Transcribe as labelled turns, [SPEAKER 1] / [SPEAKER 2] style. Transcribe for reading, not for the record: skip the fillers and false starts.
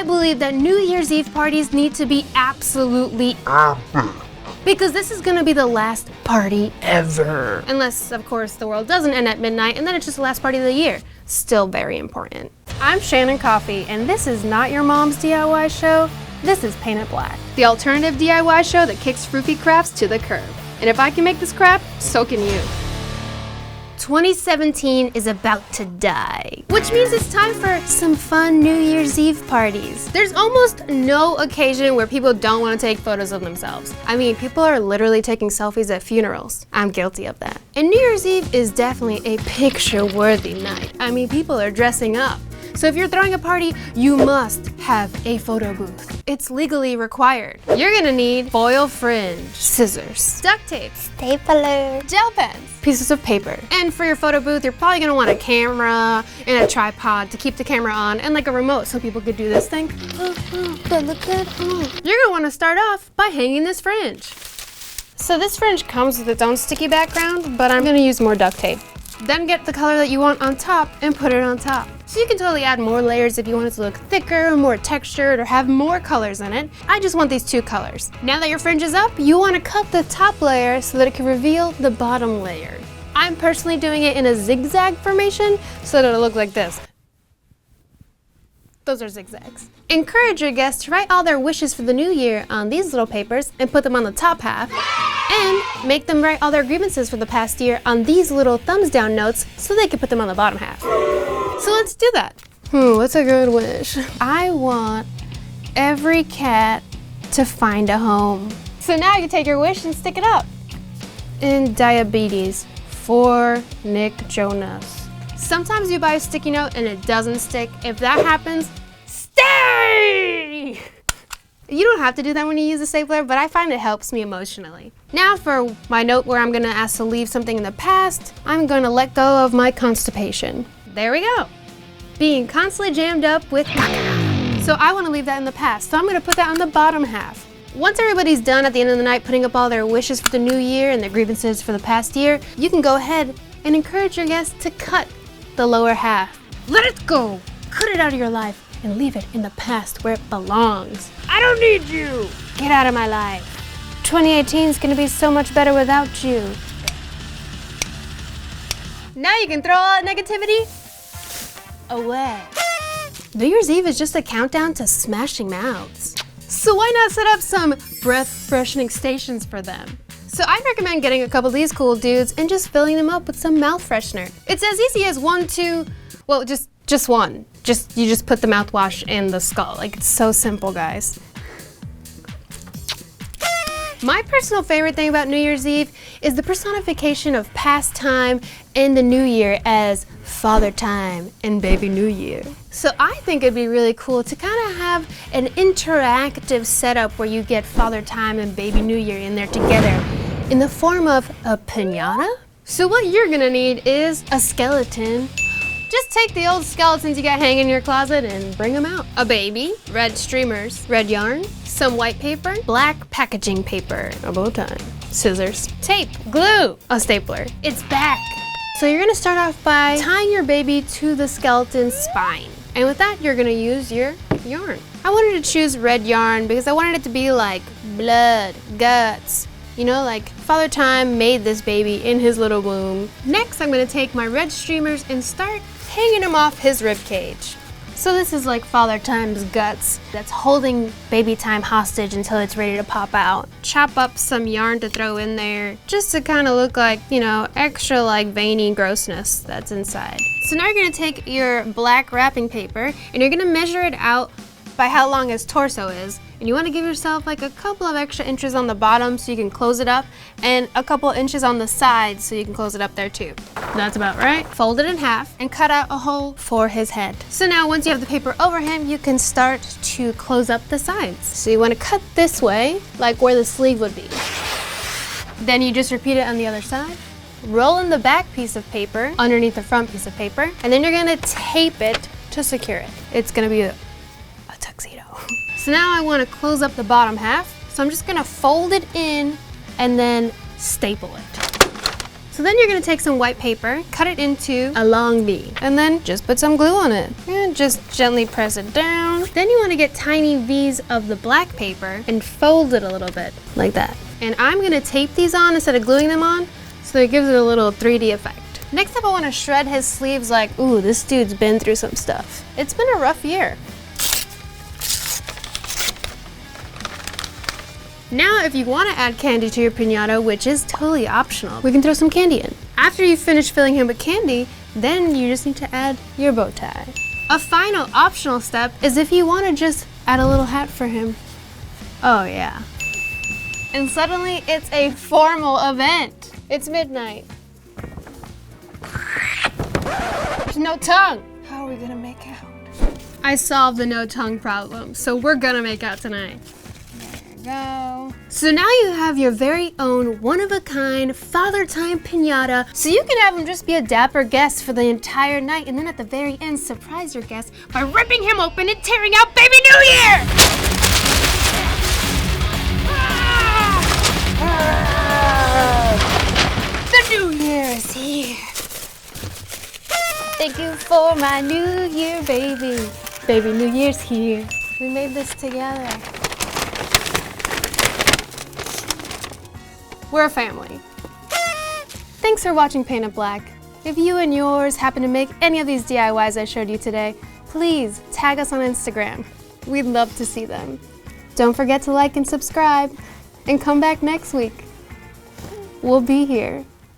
[SPEAKER 1] I believe that New Year's Eve parties need to be absolutely epic. Because this is gonna be the last party ever. Unless, of course, the world doesn't end at midnight and then it's just the last party of the year. Still very important. I'm Shannon Coffey, and this is not your mom's DIY show. This is Paint It Black, the alternative DIY show that kicks fruity crafts to the curb. And if I can make this crap, so can you. 2017 is about to die, which means it's time for some fun New Year's Eve parties. There's almost no occasion where people don't want to take photos of themselves. I mean, people are literally taking selfies at funerals. I'm guilty of that. And New Year's Eve is definitely a picture-worthy night. I mean, people are dressing up. So if you're throwing a party, you must have a photo booth. It's legally required. You're gonna need foil fringe, scissors, duct tape,
[SPEAKER 2] stapler,
[SPEAKER 1] gel pens, pieces of paper. And for your photo booth, you're probably gonna want a camera and a tripod to keep the camera on and like a remote so people could do this thing. But look good. You're gonna wanna start off by hanging this fringe. So this fringe comes with its own sticky background, but I'm gonna use more duct tape. Then get the color that you want on top and put it on top. So you can totally add more layers if you want it to look thicker, more textured, or have more colors in it. I just want these 2 colors. Now that your fringe is up, you want to cut the top layer so that it can reveal the bottom layer. I'm personally doing it in a zigzag formation so that it'll look like this. Those are zigzags. Encourage your guests to write all their wishes for the new year on these little papers and put them on the top half. And make them write all their grievances for the past year on these little thumbs down notes so they can put them on the bottom half. So let's do that. What's a good wish? I want every cat to find a home. So now you take your wish and stick it up. And diabetes for Nick Jonas. Sometimes you buy a sticky note and it doesn't stick. If that happens, stay! You don't have to do that when you use a stapler, but I find it helps me emotionally. Now for my note where I'm gonna ask to leave something in the past, I'm gonna let go of my constipation. There we go. Being constantly jammed up with So I wanna leave that in the past, so I'm gonna put that on the bottom half. Once everybody's done at the end of the night putting up all their wishes for the new year and their grievances for the past year, you can go ahead and encourage your guests to cut the lower half. Let it go. Cut it out of your life and leave it in the past where it belongs. I don't need you. Get out of my life. 2018 is gonna be so much better without you. Now you can throw all that negativity away. New Year's Eve is just a countdown to smashing mouths. So why not set up some breath freshening stations for them? So I'd recommend getting a couple of these cool dudes and just filling them up with some mouth freshener. It's as easy as 1, 2, well, just one. You just put the mouthwash in the skull. Like, it's so simple, guys. My personal favorite thing about New Year's Eve is the personification of past time and the new year as Father Time and Baby New Year. So I think it'd be really cool to kind of have an interactive setup where you get Father Time and Baby New Year in there together in the form of a pinata. So what you're gonna need is a skeleton. Just take the old skeletons you got hanging in your closet and bring them out. A baby, red streamers, red yarn, some white paper, black packaging paper, a bow tie, scissors, tape, glue, a stapler. It's back. So you're gonna start off by tying your baby to the skeleton's spine. And with that, you're gonna use your yarn. I wanted to choose red yarn because I wanted it to be like blood, guts. You know, like Father Time made this baby in his little womb. Next, I'm gonna take my red streamers and start hanging him off his rib cage. So this is like Father Time's guts that's holding Baby Time hostage until it's ready to pop out. Chop up some yarn to throw in there just to kind of look like, you know, extra like veiny grossness that's inside. So now you're gonna take your black wrapping paper and you're gonna measure it out by how long his torso is. And you want to give yourself like a couple of extra inches on the bottom so you can close it up, and a couple inches on the sides so you can close it up there too. That's about right. Fold it in half and cut out a hole for his head. So now once you have the paper over him, you can start to close up the sides. So you want to cut this way, like where the sleeve would be. Then you just repeat it on the other side. Roll in the back piece of paper underneath the front piece of paper, and then you're gonna tape it to secure it. It's gonna be a tuxedo. So now I want to close up the bottom half. So I'm just gonna fold it in and then staple it. So then you're gonna take some white paper, cut it into a long V, and then just put some glue on it. And just gently press it down. Then you wanna get tiny V's of the black paper and fold it a little bit, like that. And I'm gonna tape these on instead of gluing them on, so it gives it a little 3D effect. Next up, I wanna shred his sleeves like, ooh, this dude's been through some stuff. It's been a rough year. Now, if you want to add candy to your piñata, which is totally optional, we can throw some candy in. After you finish filling him with candy, then you just need to add your bow tie. A final optional step is if you want to just add a little hat for him. Oh yeah. And suddenly it's a formal event. It's midnight. There's no tongue. How are we gonna make out? I solved the no tongue problem, so we're gonna make out tonight. Go. So now you have your very own one-of-a-kind Father Time piñata, so you can have him just be a dapper guest for the entire night, and then at the very end surprise your guest by ripping him open and tearing out Baby New Year! The New Year is here. Thank you for my New Year, baby. Baby New Year's here. We made this together. We're a family. Thanks for watching Painted Black. If you and yours happen to make any of these DIYs I showed you today, please tag us on Instagram. We'd love to see them. Don't forget to like and subscribe, and come back next week. We'll be here.